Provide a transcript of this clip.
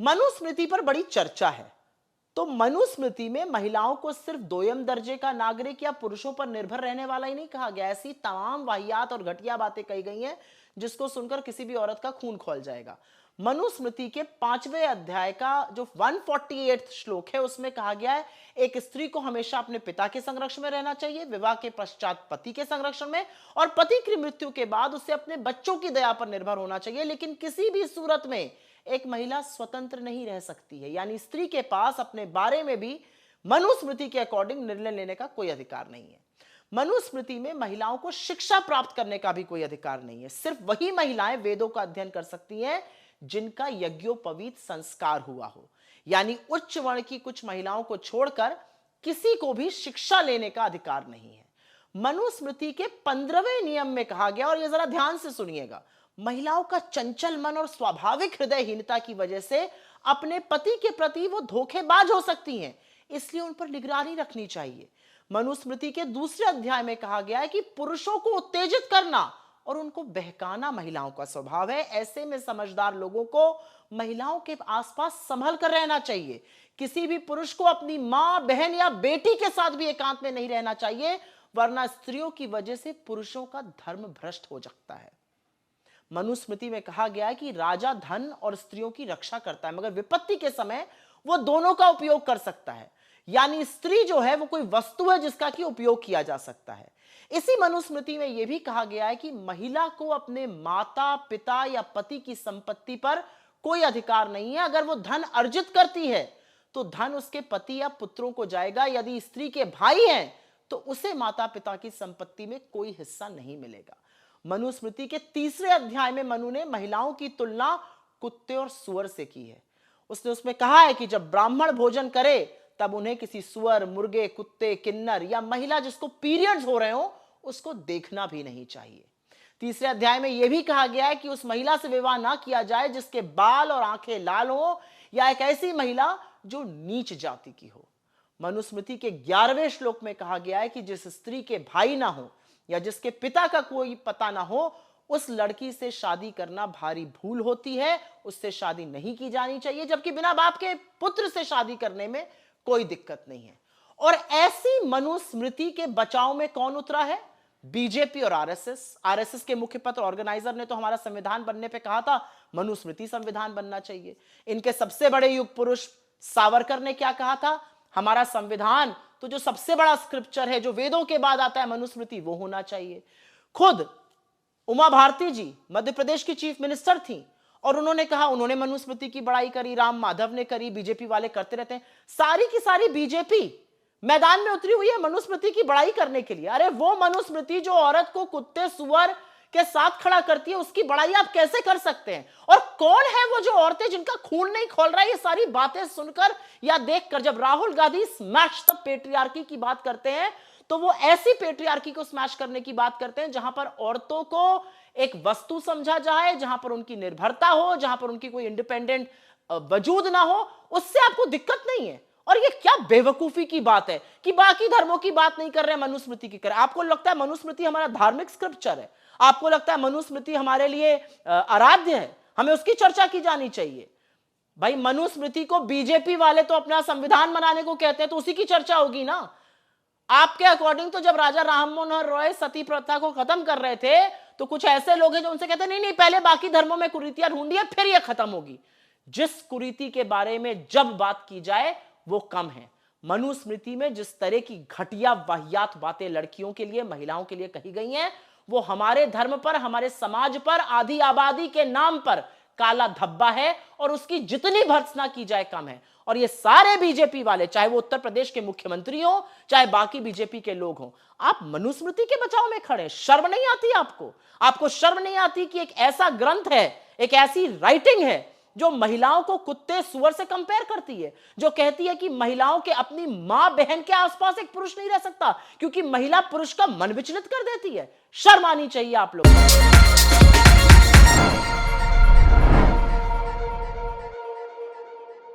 मनुस्मृति पर बड़ी चर्चा है। तो मनुस्मृति में महिलाओं को सिर्फ दोयम दर्जे का नागरिक या पुरुषों पर निर्भर रहने वाला ही नहीं कहा गया। ऐसी तमाम वाहियात और घटिया बातें कही गई हैं जिसको सुनकर किसी भी औरत का खून खौल जाएगा। मनुस्मृति के 5वें अध्याय का जो 148 श्लोक है उसमें कहा गया है एक स्त्री को हमेशा अपने पिता के संरक्षण में रहना चाहिए, विवाह के पश्चात पति के संरक्षण में, और पति की मृत्यु के बाद उसे अपने बच्चों की दया पर निर्भर होना चाहिए। लेकिन किसी भी सूरत में एक महिला स्वतंत्र नहीं रह सकती है, यानी स्त्री के पास अपने बारे में भी मनुस्मृति के अकॉर्डिंग निर्णय लेने का कोई अधिकार नहीं है। मनुस्मृति में महिलाओं को शिक्षा प्राप्त करने का भी कोई अधिकार नहीं है। सिर्फ वही महिलाएं वेदों का अध्ययन कर सकती हैं जिनका यज्ञोपवीत संस्कार हुआ हो, यानी उच्च वर्ण की कुछ महिलाओं को छोड़कर किसी को भी शिक्षा लेने का अधिकार नहीं है। मनुस्मृति के 15वें नियम में कहा गया, और यह जरा ध्यान से सुनिएगा, महिलाओं का चंचल मन और स्वाभाविक हृदयहीनता की वजह से अपने पति के प्रति वो धोखेबाज हो सकती हैं, इसलिए उन पर निगरानी रखनी चाहिए। मनुस्मृति के दूसरे अध्याय में कहा गया है कि पुरुषों को उत्तेजित करना और उनको बहकाना महिलाओं का स्वभाव है। ऐसे में समझदार लोगों को महिलाओं के आसपास संभल कर रहना चाहिए। किसी भी पुरुष को अपनी मां, बहन या बेटी के साथ भी एकांत में नहीं रहना चाहिए, वरना स्त्रियों की वजह से पुरुषों का धर्म भ्रष्ट हो सकता है। मनुस्मृति में कहा गया है कि राजा धन और स्त्रियों की रक्षा करता है, मगर विपत्ति के समय वो दोनों का उपयोग कर सकता है, यानी स्त्री जो है वो कोई वस्तु है जिसका कि उपयोग किया जा सकता है। इसी मनुस्मृति में यह भी कहा गया है कि महिला को अपने माता, पिता या पति की संपत्ति पर कोई अधिकार नहीं है। अगर वो धन अर्जित करती है तो धन उसके पति या पुत्रों को जाएगा। यदि स्त्री के भाई हैं तो उसे माता पिता की संपत्ति में कोई हिस्सा नहीं मिलेगा। मनुस्मृति के 3रे अध्याय में मनु ने महिलाओं की तुलना कुत्ते और सुअर से की है। उसने उसमें कहा है कि जब ब्राह्मण भोजन करे तब उन्हें किसी सुअर, मुर्गे, कुत्ते, किन्नर या महिला जिसको पीरियड्स हो रहे हो उसको देखना भी नहीं चाहिए। 3रे अध्याय में यह भी कहा गया है कि उस महिला से विवाह ना किया जाए जिसके बाल और आंखें लाल हो, या एक ऐसी महिला जो नीच जाति की हो। मनुस्मृति के 11वें श्लोक में कहा गया है कि जिस स्त्री के भाई ना हो या जिसके पिता का कोई पता ना हो, उस लड़की से शादी करना भारी भूल होती है, उससे शादी नहीं की जानी चाहिए, जबकि बिना बाप के पुत्र से शादी करने में कोई दिक्कत नहीं है। और ऐसी मनुस्मृति के बचाव में कौन उतरा है? बीजेपी और आरएसएस के मुख्य पत्र ऑर्गेनाइजर ने तो हमारा संविधान बनने पे कहा था मनुस्मृति संविधान बनना चाहिए। इनके सबसे बड़े युग पुरुष सावरकर ने क्या कहा था? हमारा संविधान तो जो सबसे बड़ा स्क्रिप्चर है, जो वेदों के बाद आता है, मनुस्मृति, वो होना चाहिए। खुद उमा भारती जी मध्य प्रदेश की चीफ मिनिस्टर थी और उन्होंने कहा, उन्होंने मनुस्मृति की बड़ाई करी, राम माधव ने करी, बीजेपी वाले करते रहते हैं। सारी की सारी बीजेपी मैदान में उतरी हुई है मनुस्मृति की बड़ाई करने के लिए। अरे वो मनुस्मृति जो औरत को कुत्ते सुअर के साथ खड़ा करती है, उसकी बड़ाई आप कैसे कर सकते हैं? और कौन है वो जो औरतें जिनका खून नहीं खौल रहा है? ये सारी बातें सुनकर या देखकर जब Rahul Gandhi smash the patriarchy की बात करते हैं तो वो ऐसी पेट्रियार्की को स्मैश करने की बात करते हैं जहां पर औरतों को एक वस्तु समझा जाए, जहां पर उनकी निर्भरता हो, जहां पर उनकी कोई इंडिपेंडेंट वजूद ना हो। उससे आपको दिक्कत नहीं है। और ये क्या बेवकूफी की बात है कि बाकी धर्मों की बात नहीं कर रहे हैं, मनुस्मृति की कर रहे हैं। आपको लगता है मनुस्मृति हमारा धार्मिक स्क्रिप्चर है? आपको लगता है मनुस्मृति हमारे लिए आराध्य है, हमें उसकी चर्चा की जानी चाहिए? भाई मनुस्मृति को बीजेपी वाले तो अपना संविधान बनाने को कहते हैं, तो उसी की चर्चा होगी ना। आपके अकॉर्डिंग तो जब राजा राम मनोहर रॉय सती प्रथा को खत्म कर रहे थे तो कुछ ऐसे लोग हैं जो उनसे कहते हैं नहीं पहले बाकी धर्मों में कुरीतियां ढूंढिए फिर यह खत्म होगी। जिस कुरीति के बारे में जब बात की जाए वो कम है। मनुस्मृति में जिस तरह की घटिया वाहियात बातें लड़कियों के लिए, महिलाओं के लिए कही गई हैं, वो हमारे धर्म पर, हमारे समाज पर, आधी आबादी के नाम पर काला धब्बा है और उसकी जितनी भर्त्सना की जाए कम है। और ये सारे बीजेपी वाले, चाहे वो उत्तर प्रदेश के मुख्यमंत्री हो, चाहे बाकी बीजेपी के लोग हों, आप मनुस्मृति के बचाव में खड़े। शर्म नहीं आती आपको? आपको शर्म नहीं आती कि एक ऐसा ग्रंथ है, एक ऐसी राइटिंग है जो महिलाओं को कुत्ते सुअर से कंपेयर करती है, जो कहती है कि महिलाओं के अपनी मां बहन के आसपास एक पुरुष नहीं रह सकता क्योंकि महिला पुरुष का मन विचलित कर देती है। शर्म आनी चाहिए आप लोगों को।